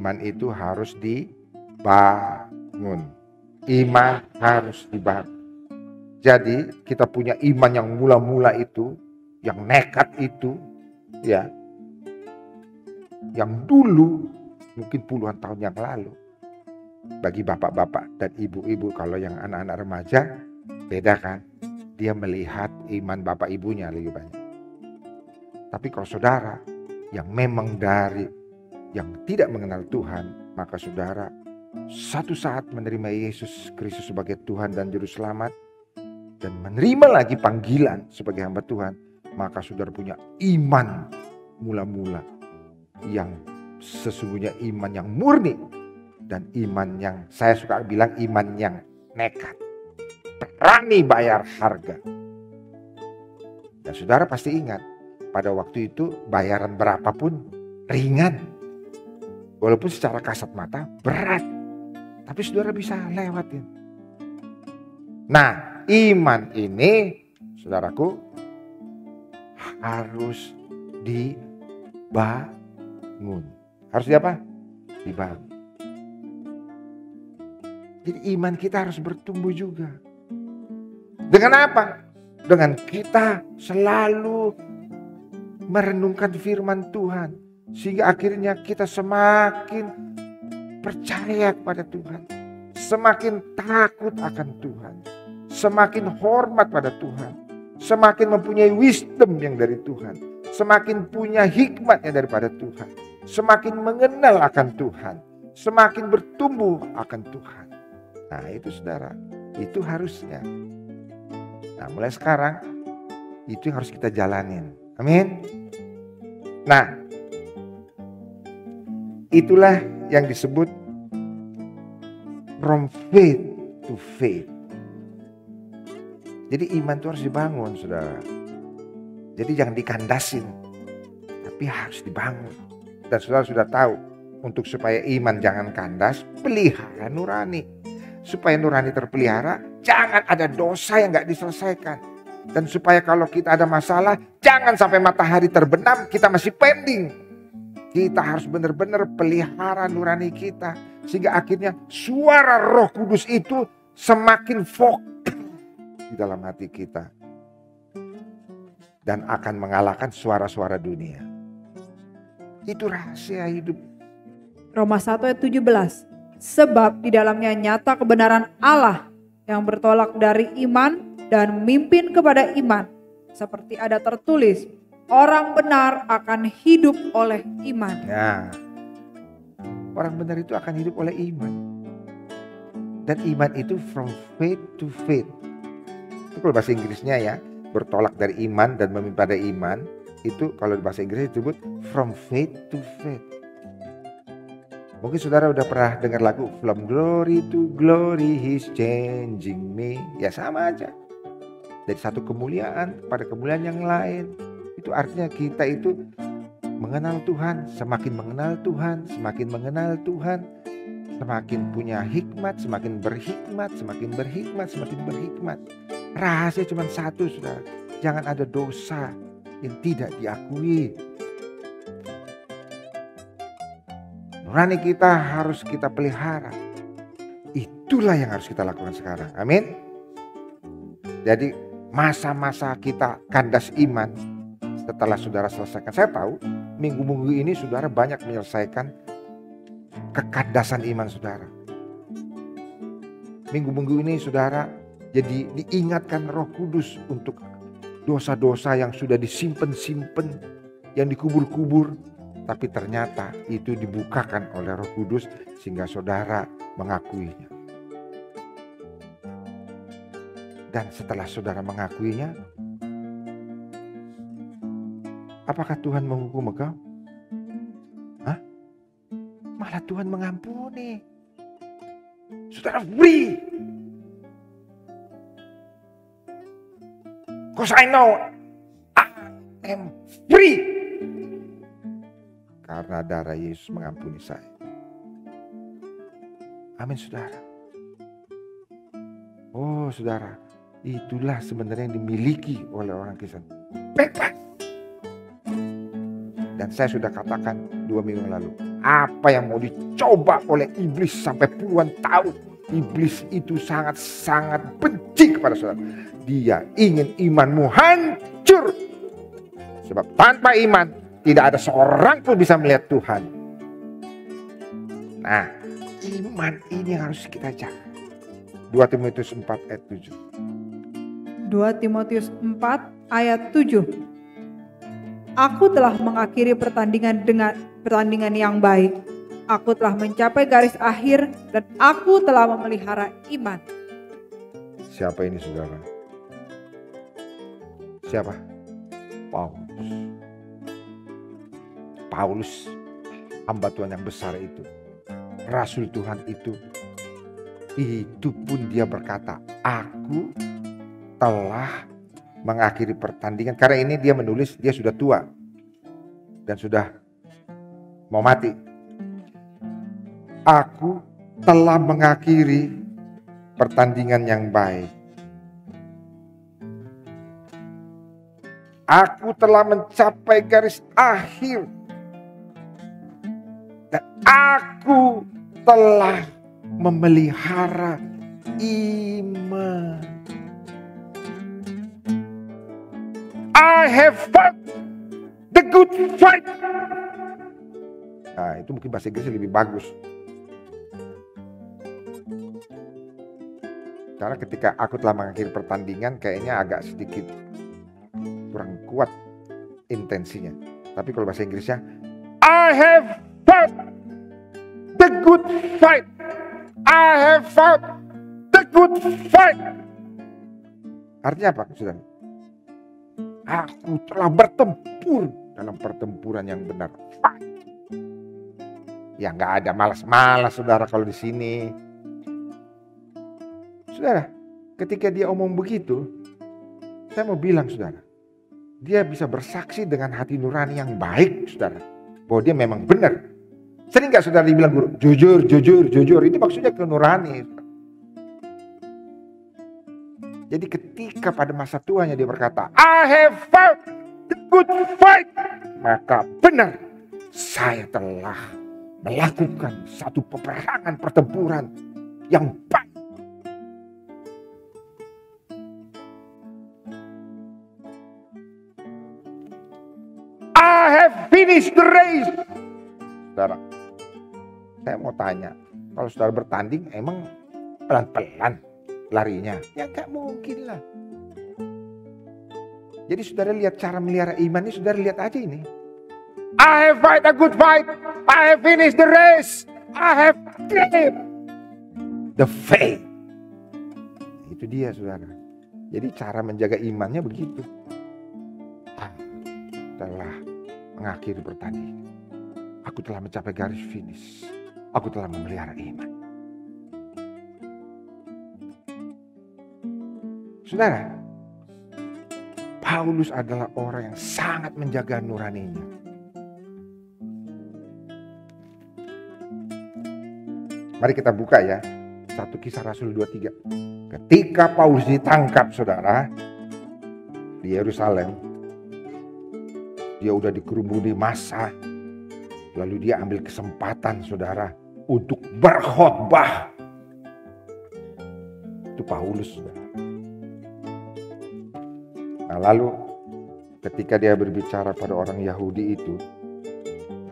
iman itu harus dibangun. Iman harus dibangun. Jadi kita punya iman yang mula-mula itu, yang nekat itu, ya, yang dulu mungkin puluhan tahun yang lalu. Bagi bapak-bapak dan ibu-ibu, kalau yang anak-anak remaja beda kan, dia melihat iman bapak ibunya lebih banyak. Tapi kalau saudara yang memang dari yang tidak mengenal Tuhan, maka saudara satu saat menerima Yesus Kristus sebagai Tuhan dan Juru Selamat, dan menerima lagi panggilan sebagai hamba Tuhan, maka saudara punya iman mula-mula yang sesungguhnya iman yang murni, dan iman yang saya suka bilang iman yang nekat, berani bayar harga. Dan saudara pasti ingat, pada waktu itu bayaran berapapun ringan, walaupun secara kasat mata berat, tapi saudara bisa lewatin. Nah, iman ini saudaraku harus dibangun. Harus apa? Dibangun. Jadi iman kita harus bertumbuh juga. Dengan apa? Dengan kita selalu merenungkan firman Tuhan, sehingga akhirnya kita semakin percaya kepada Tuhan, semakin takut akan Tuhan, semakin hormat pada Tuhan, semakin mempunyai wisdom yang dari Tuhan, semakin punya hikmat yang daripada Tuhan, semakin mengenal akan Tuhan, semakin bertumbuh akan Tuhan. Nah itu saudara, itu harusnya. Nah mulai sekarang itu yang harus kita jalanin. Amin. Nah itulah yang disebut from faith to faith. Jadi iman itu harus dibangun saudara. Jadi jangan dikandasin, tapi harus dibangun. Dan saudara sudah tahu, untuk supaya iman jangan kandas, pelihara nurani. Supaya nurani terpelihara, jangan ada dosa yang gak diselesaikan. Dan supaya kalau kita ada masalah, jangan sampai matahari terbenam, kita masih pending. Kita harus benar-benar pelihara nurani kita. Sehingga akhirnya suara Roh Kudus itu semakin fokus di dalam hati kita. Dan akan mengalahkan suara-suara dunia. Itu rahasia hidup. Roma 1 ayat 17. Sebab di dalamnya nyata kebenaran Allah yang bertolak dari iman dan memimpin kepada iman. Seperti ada tertulis, orang benar akan hidup oleh iman. Nah, orang benar itu akan hidup oleh iman. Dan iman itu from faith to faith. Itu kalau bahasa Inggrisnya ya, bertolak dari iman dan memimpin pada iman. Itu kalau di bahasa Inggris disebut from faith to faith. Mungkin saudara udah pernah dengar lagu From Glory to Glory He's Changing Me. Ya sama aja. Dari satu kemuliaan kepada kemuliaan yang lain. Itu artinya kita itu mengenal Tuhan. Semakin mengenal Tuhan, semakin mengenal Tuhan, semakin punya hikmat, semakin berhikmat, semakin berhikmat, semakin berhikmat. Rahasia cuma satu saudara. Jangan ada dosa yang tidak diakui. Nurani kita harus kita pelihara. Itulah yang harus kita lakukan sekarang. Amin. Jadi masa-masa kita kandas iman setelah saudara selesaikan. Saya tahu minggu-minggu ini saudara banyak menyelesaikan kekandasan iman saudara. Minggu-minggu ini saudara jadi diingatkan Roh Kudus untuk dosa-dosa yang sudah disimpan-simpan, yang dikubur-kubur. Tapi ternyata itu dibukakan oleh Roh Kudus sehingga saudara mengakuinya. Dan setelah saudara mengakuinya, apakah Tuhan menghukum engkau? Hah? Malah Tuhan mengampuni. Saudara free. Because I know I am free. Karena darah Yesus mengampuni saya. Amin saudara. Oh saudara, itulah sebenarnya yang dimiliki oleh orang Kristen. Bebas. Dan saya sudah katakan 2 minggu lalu, apa yang mau dicoba oleh iblis sampai puluhan tahun. Iblis itu sangat-sangat benci kepada saudara. Dia ingin imanmu hancur. Sebab tanpa iman tidak ada seorang pun bisa melihat Tuhan. Nah, iman ini harus kita jaga. 2 Timotius 4 ayat 7. 2 Timotius 4 ayat 7. Aku telah mengakhiri pertandingan yang baik. Aku telah mencapai garis akhir dan aku telah memelihara iman. Siapa ini saudara? Siapa? Paulus. Paulus, hamba Tuhan yang besar itu. Rasul Tuhan itu pun dia berkata, aku telah mengakhiri pertandingan. Karena ini dia menulis, dia sudah tua dan sudah mau mati. Aku telah mengakhiri pertandingan yang baik. Aku telah mencapai garis akhir. Dan aku telah memelihara iman. I have fought the good fight. Nah, itu mungkin bahasa Inggrisnya lebih bagus. Karena ketika aku telah mengakhiri pertandingan kayaknya agak sedikit kurang kuat intensinya. Tapi kalau bahasa Inggrisnya, I have fought the good fight. I have fought the good fight. Artinya apa, saudara? Aku telah bertempur dalam pertempuran yang benar. Fight. Ya nggak ada malas-malas, saudara, kalau di sini. Saudara, ketika dia omong begitu, saya mau bilang, saudara, dia bisa bersaksi dengan hati nurani yang baik, saudara, bahwa dia memang benar. Sering nggak saudara dibilang guru, jujur, jujur, jujur, itu maksudnya ke nurani. Jadi ketika pada masa tuanya dia berkata, I have fought the good fight, maka benar saya telah melakukan satu peperangan pertempuran yang baik. I have finished the race. Saudara, saya mau tanya, kalau saudara bertanding emang pelan-pelan larinya? Ya gak mungkin lah. Jadi saudara lihat cara melihara iman ini, saudara lihat aja ini. I have fight a good fight. I have finished the race. I have kept the faith. Itu dia, saudara. Jadi cara menjaga imannya begitu. Telah mengakhiri pertandingan. Aku telah mencapai garis finish. Aku telah memelihara iman. Saudara, Paulus adalah orang yang sangat menjaga nuraninya. Mari kita buka ya, 1 Kisah Rasul 23. Ketika Paulus ditangkap, saudara, di Yerusalem, dia udah dikerumuni massa, lalu dia ambil kesempatan, saudara, untuk berkhotbah. Itu Paulus, saudara. Nah, lalu ketika dia berbicara pada orang Yahudi itu,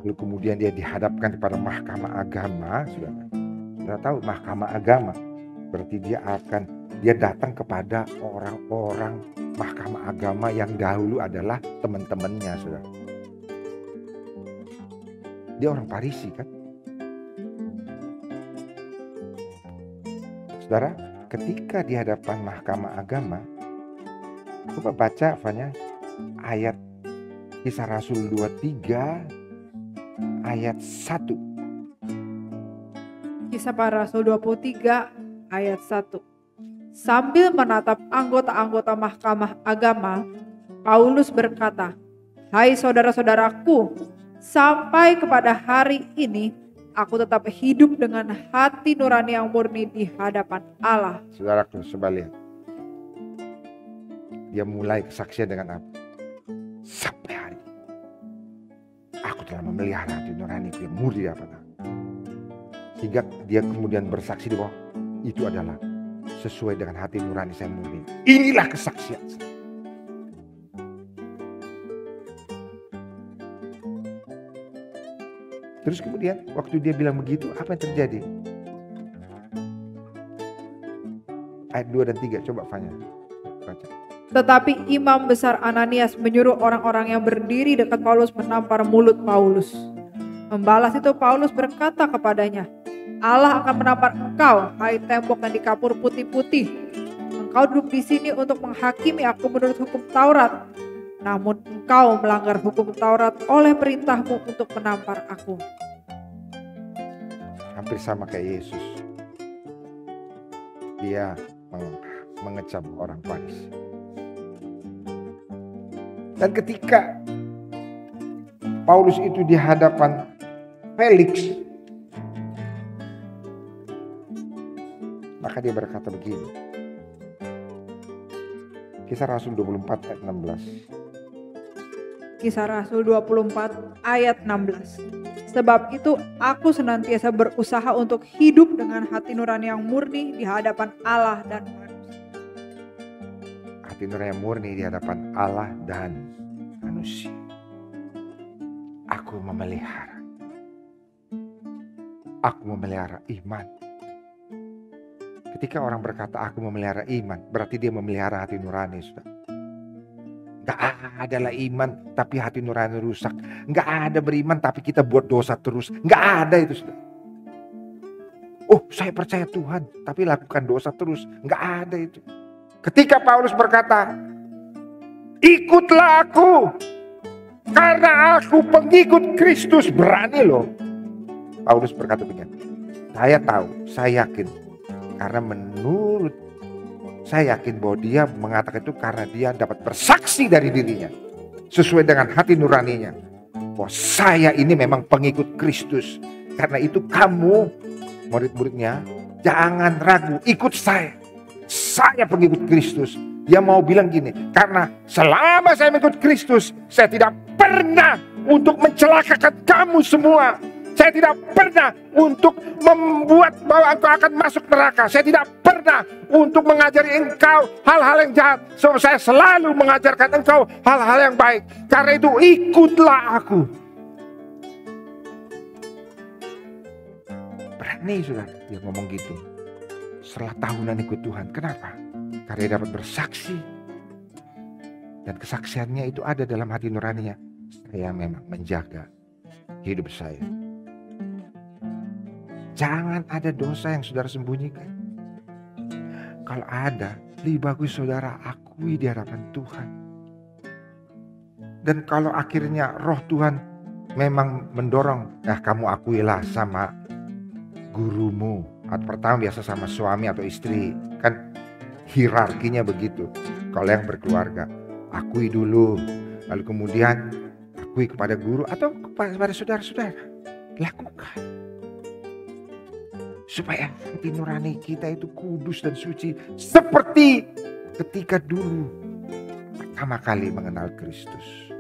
lalu kemudian dia dihadapkan kepada mahkamah agama, saudara. Saudara tahu mahkamah agama, berarti dia datang kepada orang-orang mahkamah agama yang dahulu adalah teman-temannya, saudara. Dia orang Farisi kan. Saudara, ketika di hadapan mahkamah agama, coba baca ayat Kisah Rasul 23 ayat 1. Kisah Para Rasul 23 ayat 1. Sambil menatap anggota-anggota mahkamah agama, Paulus berkata, "Hai saudara-saudaraku, sampai kepada hari ini aku tetap hidup dengan hati nurani yang murni di hadapan Allah." Saudaraku, coba lihat. Dia mulai kesaksian dengan apa? Sampai hari ini aku telah memelihara hati nuraniku yang murni di hadapan aku. Sehingga dia kemudian bersaksi bahwa itu adalah sesuai dengan hati nurani saya murni. Inilah kesaksian saya. Terus kemudian waktu dia bilang begitu, apa yang terjadi? Ayat 2 dan 3, coba Fanya baca. Tetapi imam besar Ananias menyuruh orang-orang yang berdiri dekat Paulus menampar mulut Paulus. Membalas itu Paulus berkata kepadanya, Allah akan menampar engkau, hai tembok yang dikapur putih-putih. Engkau duduk di sini untuk menghakimi aku menurut hukum Taurat. Namun engkau melanggar hukum Taurat oleh perintahmu untuk menampar aku. Hampir sama kayak Yesus. Dia mengecam orang Farisi. Dan ketika Paulus itu di hadapan Felix, maka dia berkata begini. Kisah Rasul 24 ayat 16. Kisah Rasul 24 ayat 16. Sebab itu aku senantiasa berusaha untuk hidup dengan hati nurani yang murni di hadapan Allah dan manusia. Hati nurani yang murni di hadapan Allah dan manusia. Aku memelihara. Aku memelihara iman. Ketika orang berkata aku memelihara iman, berarti dia memelihara hati nurani, sudah. Gak adalah iman tapi hati nurani rusak. Gak ada beriman tapi kita buat dosa terus. Gak ada itu, sudah. Oh, saya percaya Tuhan tapi lakukan dosa terus. Gak ada itu. Ketika Paulus berkata, ikutlah aku karena aku pengikut Kristus, berani loh. Paulus berkata begini, saya tahu, saya yakin, karena menurut saya yakin bahwa dia mengatakan itu karena dia dapat bersaksi dari dirinya sesuai dengan hati nuraninya bahwa saya ini memang pengikut Kristus. Karena itu kamu murid-muridnya jangan ragu, ikut saya. Saya pengikut Kristus. Dia mau bilang gini, karena selama saya mengikut Kristus, saya tidak pernah untuk mencelakakan kamu semua. Saya tidak pernah untuk membuat bahwa engkau akan masuk neraka. Saya tidak pernah untuk mengajari engkau hal-hal yang jahat. So, saya selalu mengajarkan engkau hal-hal yang baik. Karena itu ikutlah aku. Berani sudah dia ngomong gitu. Setelah tahunan ikut Tuhan. Kenapa? Karena dia dapat bersaksi. Dan kesaksiannya itu ada dalam hati nuraninya. Saya memang menjaga hidup saya. Jangan ada dosa yang saudara sembunyikan. Kalau ada, lebih bagus saudara akui di hadapan Tuhan. Dan kalau akhirnya roh Tuhan memang mendorong, kamu akuilah sama gurumu. Atau pertama biasa sama suami atau istri. Kan hierarkinya begitu. Kalau yang berkeluarga, akui dulu. Lalu kemudian akui kepada guru atau kepada saudara-saudara. Lakukan. Supaya hati nurani kita itu kudus dan suci. Seperti ketika dulu pertama kali mengenal Kristus.